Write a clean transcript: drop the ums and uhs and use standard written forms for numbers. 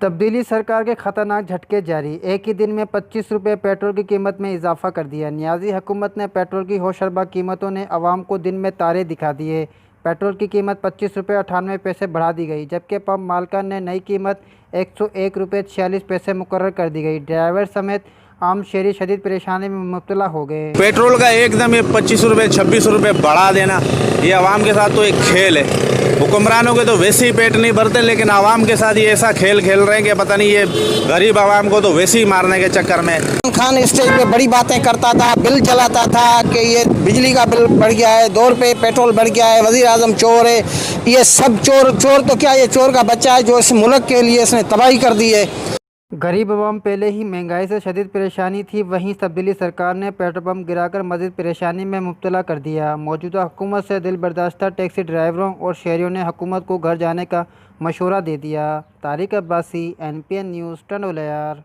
तब्दीली सरकार के खतरनाक झटके जारी। एक ही दिन में 25 रुपये पेट्रोल की कीमत में इजाफा कर दिया। नियाज़ी हुकूमत ने पेट्रोल की होशरबा कीमतों ने अवाम को दिन में तारे दिखा दिए। पेट्रोल की कीमत 25 रुपये 98 पैसे बढ़ा दी गई, जबकि पंप मालकान ने नई कीमत 101 रुपये 46 पैसे मुकर्रर कर दी गई। ड्राइवर समेत आम शहरी शदीद परेशानी में मुब्तला हो गए। पेट्रोल का एकदम ये 25 रुपये 26 रुपये बढ़ा देना, ये आवाम के साथ तो एक खेल है। हुक्मरानों के तो वैसे ही पेट नहीं भरते, लेकिन आवाम के साथ ये ऐसा खेल खेल रहे हैं कि पता नहीं, ये गरीब आवाम को तो वैसे ही मारने के चक्कर में। खान स्टेज पे बड़ी बातें करता था, बिल जलाता था कि ये बिजली का बिल बढ़ गया है, 2 रुपये पेट्रोल बढ़ गया है, वज़ीर आज़म चोर है। ये सब चोर तो क्या, ये चोर का बच्चा है जो इस मुल्क के लिए इसने तबाही कर दी है। गरीब अवाम पहले ही महंगाई से शदीद परेशानी थी, वहीं तब्दीली सरकार ने पेट्रोल पंप गिराकर मज़ीद परेशानी में मुब्तला कर दिया। मौजूदा हुकूमत से दिलबर्दाश्ता टैक्सी ड्राइवरों और शहरियों ने हुकूमत को घर जाने का मशवरा दे दिया। Tariq Abbasi, NPN news, टंडोलायर।